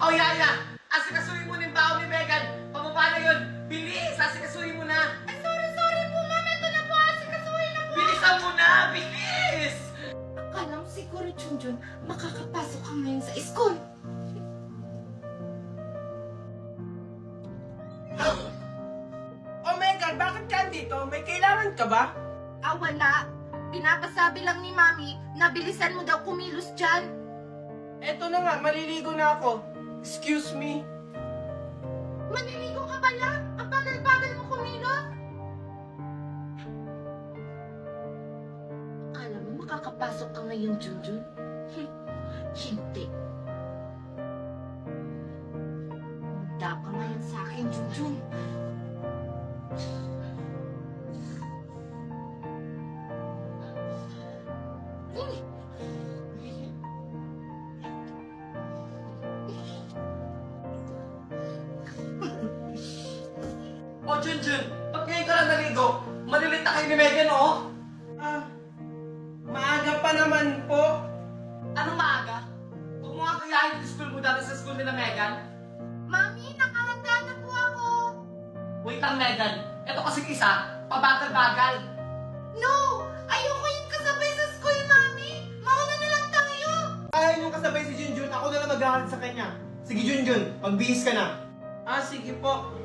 Oh, Yaya! Asikasuhin mo na yung baon ni Megan! Pababa na yun! Bilis! Asikasuhin mo na! Ay, sorry po, ma'am. Ito na po. Asikasuhin na po. Bilisan mo na! Bilis! Akala mo siguro, Junjun, makakapasok ka ngayon sa school. Oh Megan, bakit ka dito? May kailangan ka ba? Ah, wala. Pinapasabi lang ni Mami na bilisan mo daw kumilos dyan. Eto na nga, maliligo na ako. Excuse me. Maniligo ka ba lang? Ang bagal-bagal mo kumilos. Akala mo makakapasok ka ngayon, Junjun? Hindi. Handa ka ngayon sa akin, Junjun. Oh, Junjun! Ba't ngayon ka lang naligo? Malilit na kayo ni Megan, oh! Maaga pa naman po. Anong maaga? Huwag mo nga kayahin yung school mo dati sa school nila Megan. Mami, nakahanda na po ako. Wait lang, Megan. Ito kasing isa, pabagal-bagal. No! Ayoko yung kasabay sa school, Mami! Mauna na lang tayo! Ayaw niyong kasabay si Junjun, ako na lang maghahalin sa kanya. Sige Junjun, magbihis ka na. Sige po.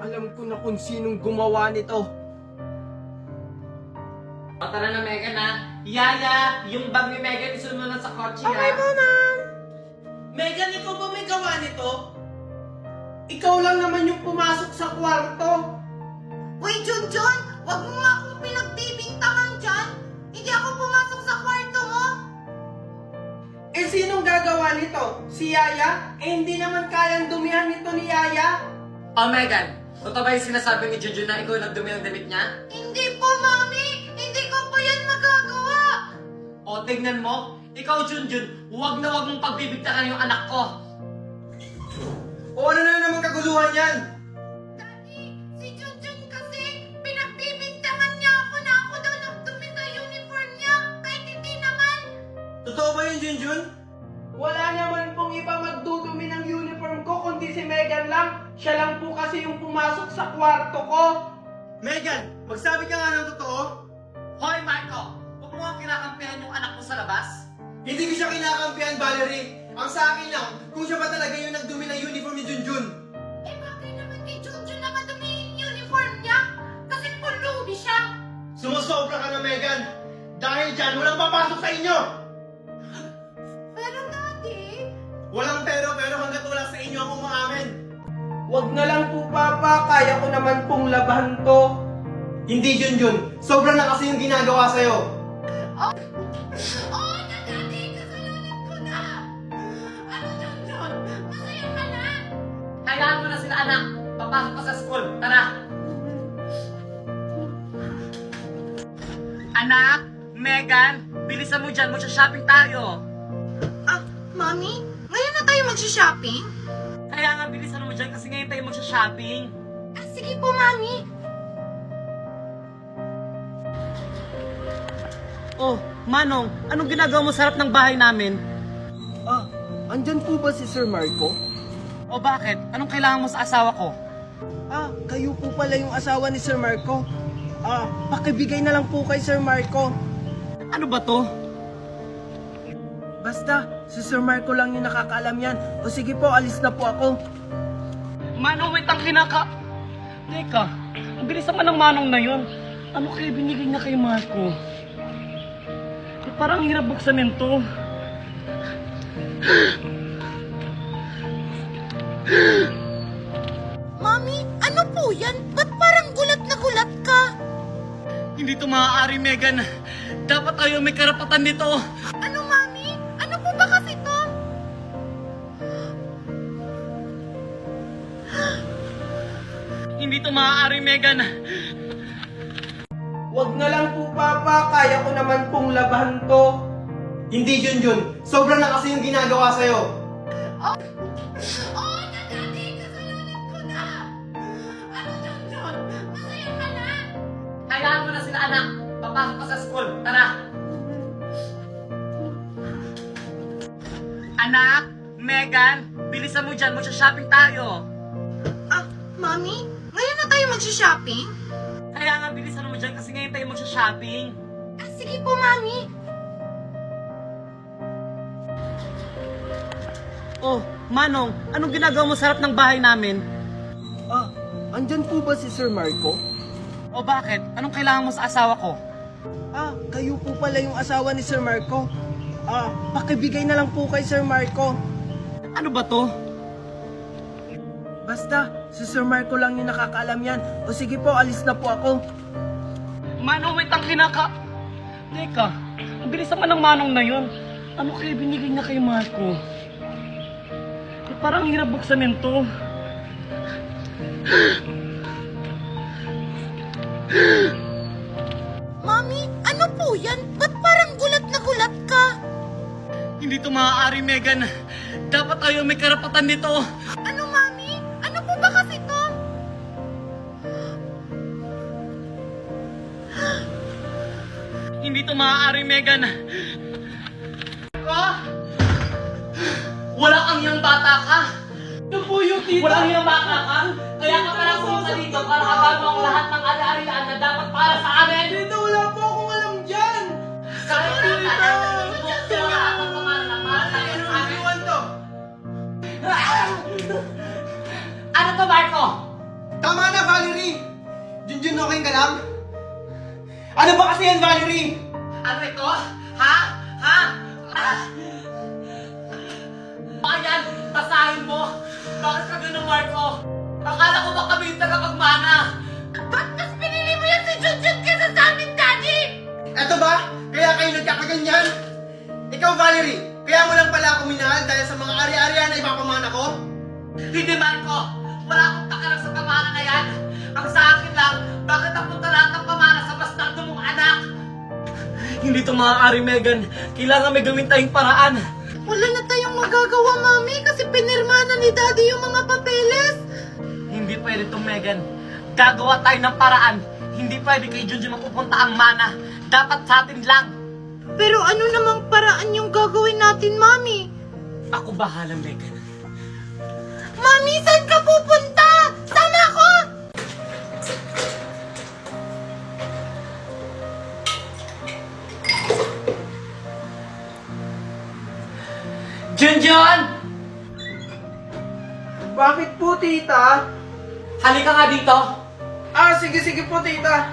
Alam ko na kung sinong gumawa nito. O, tara na, Megan, ha? Yaya, yung bag ni Megan, isunod mo lang sa kotse, ha? ma'am. Megan, ikaw ba may gawa nito? Ikaw lang naman yung pumasok sa kwarto. Uy, Junjun! Huwag mo nga akong pinagbibintangan dyan! Hindi ako pumasok sa kwarto mo! Sinong gagawa nito? Si Yaya? Hindi naman kayang dumihan nito ni Yaya. Oh, Megan, totoo ba yung sinasabi ni Junjun na ikaw yung nagdumi ng damit niya? Hindi po, Mami! Hindi ko po yan magagawa! O, tignan mo, ikaw, Junjun, huwag na huwag mong pagbibigtakan yung anak ko. O ano na naman kaguluhan yan? Daddy, si Junjun kasi pinagbibintangan niya ako na ako daw nagdumi sa uniform niya kahit hindi naman! Totoo ba yun Junjun? Wala naman pong iba magdudumi ng uniform ko kundi si Megan lang. Siya lang po kasi yung pumasok sa kwarto ko. Megan, magsabi ka nga ng totoo. Hoy, Marco, huwag mo nga kinakampihan yung anak mo sa labas. Hindi ko siya kinakampihan, Valerie. Ang sa akin lang, kung siya ba talaga yung nagdumi ng uniform ni Junjun. Eh bakit naman kay Junjun na madumi yung uniform niya? Kasi pulubi siya! Sumusobra ka na, Megan. Dahil dyan, walang papasok sa inyo. Pero Daddy... Walang pero hanggat wala sa inyo ako umaamin. Wag na lang po, Papa. Kaya ko naman pong labahan to. Hindi Junjun, sobra na kasi yung ginagawa sa'yo. Oo na, Daddy! Kasalanan ko na! Ano, Junjun? Masaya ka na? Hayaan mo na sila, anak. Papasok ka sa school. Tara. Anak, Megan, bilisan mo dyan. Magsha-shopping tayo. Mami? Ngayon na tayo mag-shopping? Kaya nga, bilisan mo dyan kasi ngayon tayo magsha-shopping. Sige po, Mami. Oh, Manong, anong ginagawa mo sa harap ng bahay namin? Andyan po ba si Sir Marco? O bakit? Anong kailangan mo sa asawa ko? Kayo po pala yung asawa ni Sir Marco. Pakibigay na lang po kay Sir Marco. Ano ba to? Basta, si Sir Marco lang yung nakakaalam yan. O sige po, alis na po ako. Manong, wait ang kinaka... Teka, ang bilis naman ng Manong na yun. Ano kaya binigay niya kay Marco? Parang hirap buksanin to. Mami, ano po yan? Ba't parang gulat na gulat ka? Hindi to maaari, Megan. Dapat tayo may karapatan nito. Ano, Mami? Ano po ba kasi to? Hindi to maaari, Megan. Wag na lang po, Papa. Kaya ko naman pong labahan to. Hindi Junjun, sobra na kasi yung ginagawa sa'yo. Oo na, Daddy! Kasalanan ko na! Ano, Junjun? Masaya ka na? anak. Papasok ka sa school. Tara. Anak, Megan, bilisan mo dyan. Magsha-shopping tayo. Ah, Mami? Ngayon na tayo mag-shopping? Kaya nga, bilisan mo dyan kasi ngayon tayo magsha-shopping. Ah, sige po, Mami. Oh, Manong, anong ginagawa mo sa harap ng bahay namin? Ah, andyan po ba si Sir Marco? O bakit? Anong kailangan mo sa asawa ko? Ah, kayo po pala yung asawa ni Sir Marco. Ah, pakibigay na lang po kay Sir Marco. Ano ba to? Basta, si Sir Marco lang yung nakakaalam yan. O sige po, alis na po ako. Manong, wait ang kinaka... Teka, ang bilis naman ng Manong na yun. Ano kaya binigay niya kay Marco? Parang hirap buksanin to. Mami, ano po yan? Ba't parang gulat na gulat ka? Hindi to maaari, Megan. Dapat tayo may karapatan nito. Ano, Mami? Ano po ba kasi to? Hindi to maaari, Megan. Ko? Wala kang iyang bata ka. Ito po yung tita. Wala kang iyang bata ka. Kaya ka pala pumunta dito para agad mo ang lahat ng ari-arian na dapat para sa amin. Tita, wala po akong alam dyan. Kahit hindi ka bukso lahat ng pangalan na para sa amin. to? Ano to, Marco? Tama na, Valerie! Junjun, okay ka lang? Ano ba kasi yan, Valerie? Ano ito? Ha? Ha? Ah! Ayan, basahin mo. Bakit ka ganun, Marco? Akala ko ba kami yung tagapagmana? Ba't mas pinili mo yan si Junjun kesa sa amin, Daddy? Eto ba? Kaya kayo nagkakaganyan? Ikaw, Valerie, kaya mo lang pala ako minahal dahil sa mga ari-arian na ipapamana ko? Hindi, Marco. Wala akong takalang sa pamana na yan. Ang sa akin lang, bakit napunta lahat ng pamana sa bastardo mong anak? Hindi ito maaari, Megan. Kailangan may gawin tayong paraan. Wala na tayong magagawa, Mami, kasi pinirma na ni Daddy yung mga papeles. Hindi pwede ito, Megan. Gagawa tayo ng paraan. Hindi pwede kay Junjun mapupunta ang mana. Dapat sa atin lang. Pero ano namang paraan yung gagawin natin, Mami? Ako bahala, Megan. Mami, saan ka pupunta? Sama ako! Junjun! Bakit po, tita? Halika nga dito. Ah, sige po, tita.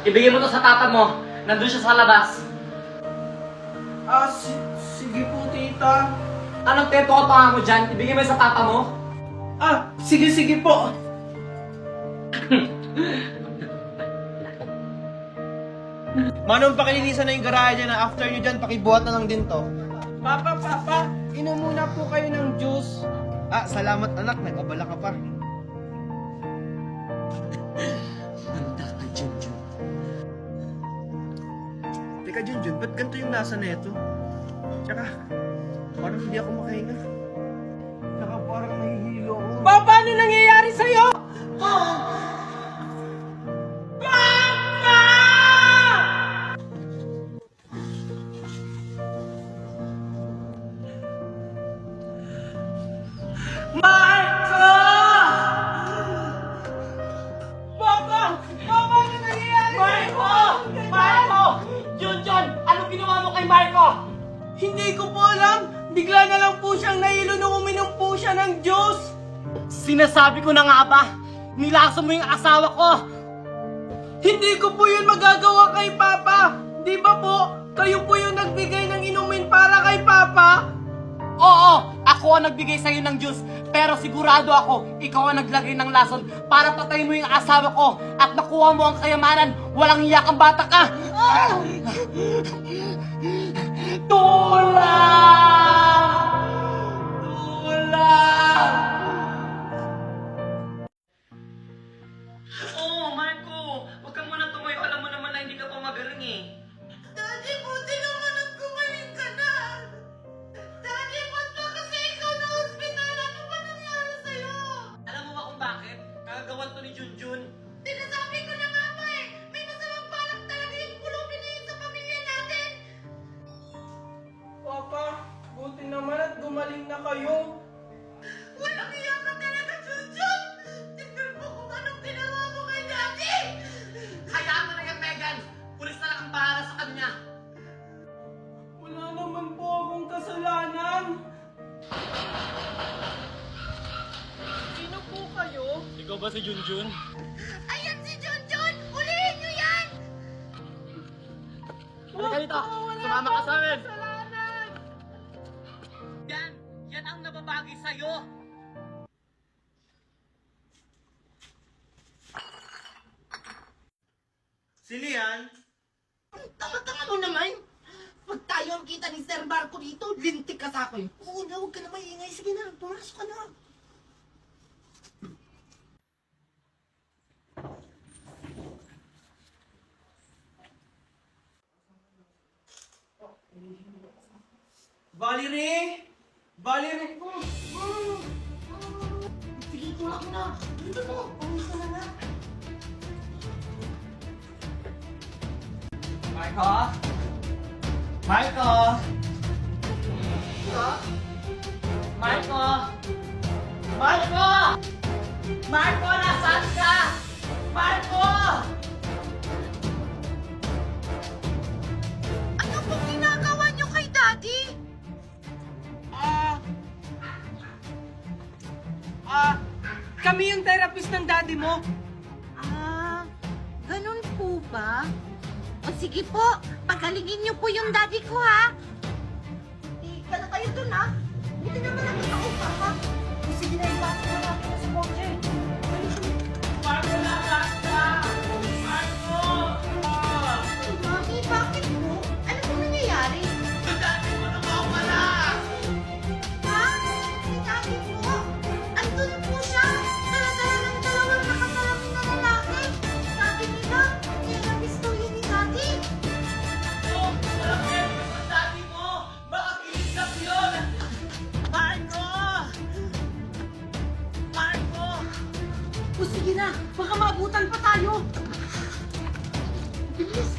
Ibigay mo to sa tata mo. Nandun siya sa labas. Ah, sige po, tita. Anong tempo ka pa mo dyan? Ibigay mo sa tata mo. Ah, sige po. Manong, pakilinisan na yung garahe dyan na after nyo dyan, pakibuhat na lang din to. Papa, inom muna po kayo ng juice. Ah, salamat anak, nag-abala ka pa. Handa ka, Junjun. Teka Junjun, ba't ganito yung lasa na ito? Tsaka, parang hindi ako makahinga. Saka parang nahihilo ako. Papa, ano nangyayari sa'yo? Marco! Papa, ano nangyayari Marco! Marco! Junjun! Anong ginawa mo kay Marco? Hindi ko po alam. Bigla na lang po siyang nahilo nung uminom po siya ng juice. Sinasabi ko na nga ba? Nilaso mo yung asawa ko! Hindi ko po yun magagawa kay Papa. Di ba po, kayo po yung nagbigay ng inumin para kay Papa? Oo! Ako ang nagbigay sa'yo ng juice. Pero sigurado ako, ikaw ang naglagay ng lason para patayin mo yung asawa ko at nakuha mo ang kayamanan. Walang hiya kang bata ka! Tulang! Tulang! Oh, Marco! Huwag ka muna tumayo. Alam mo naman na hindi ka pa magaling eh. Daddy, buti naman at gumaling ka na. Daddy, ba't ba kasi ikaw na hospital? Ano ba nangyari sa'yo? Alam mo ba kung bakit? Kagagawan to ni Junjun. Sinasabi ko na nga ba ba si Junjun? Ayan si Junjun! Ulihin niyo yan! Halika dito! Sumama ka sa amin! Kasalanan! Yan ang nababagi sa'yo! Sino yan? Tanga-tanga mo naman! Pag tayo ang kita ni Sir Marco dito, lintik ka sa akin. Oo na, huwag ka na maingay. Sige na, pumasok ka na. Valerie! Valerie! Sige, tulak mo na. Dito mo, uwi ka na nga. Marco? Marco? Marco? Marco? Marco, nasaan ka? Marco! Ano pong ginagawa niyo kay Daddy? Kami yung therapist ng daddy mo. Ah, ganun po ba? O sige po, pagalingin niyo po yung daddy ko ha. Ika na kayo dun, ha? Buti naman ang nakaupa, ha? Sige na, ipasok na natin sa kotse. Marco, nasaan ka? Marco! Mami, bakit po? Ano pong nangyayari? Dati mo nawawala! Ha? Si Daddy po? Andun po siya. Dala-dala ng dalawang nakasalamin na lalaki. Sabi nila, therapist daw yun ni Daddy. Oh, walang meron sa dati mo! Baka kilisap yun! Marco! Marco! O sige na, baka maabutan pa tayo. Bilis.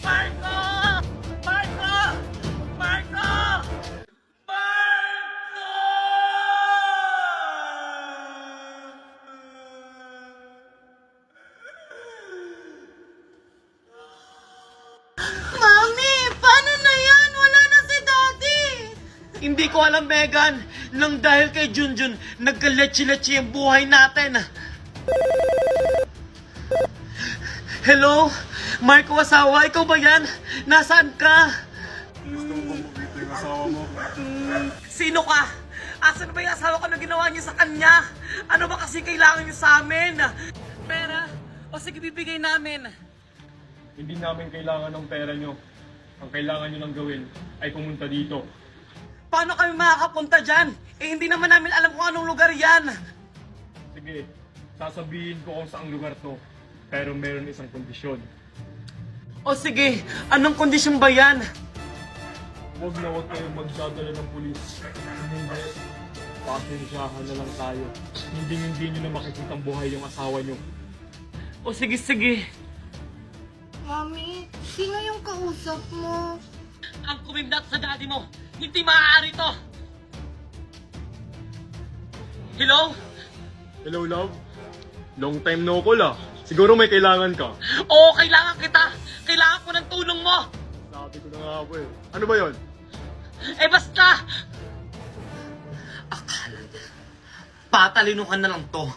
Marco! Marco! Marco! Mami, paano na yan? Wala na si Daddy. Hindi ko alam, Megan. Nang dahil kay Junjun, nagkaletsi-letsi ang buhay natin. Hello? Marco asawa, ikaw ba yan? Nasaan ka? Gusto mo bang makita yung asawa mo? Sino ka? Asan ba yung asawa ko na ginawa niyo sa kanya? Ano ba kasi kailangan niyo sa amin? Pera? O sige, bibigay namin. Hindi namin kailangan ng pera nyo. Ang kailangan nyo lang gawin ay pumunta dito. Paano kami makakapunta dyan? Eh, hindi naman namin alam kung anong lugar yan. Sige, sasabihin ko kung saang lugar to. Pero meron isang kondisyon. O sige, anong kondisyon ba yan? Huwag na huwag kayong magdadala ng pulis. Hindi, pasensyahan na lang tayo. Hindi nyo na makikitang buhay yung asawa nyo. O sige, sige. Mami, sino yung kausap mo? Ang kumimdat sa daddy mo, hindi maaari to. Hello? Hello, love? Long time no call ah. Siguro may kailangan ka. Oo, kailangan kita. Kailangan ko ng tulong mo. Sabi ko na nga po eh. Ano ba yon? Eh basta! Akala niya, patalinuhan na lang to.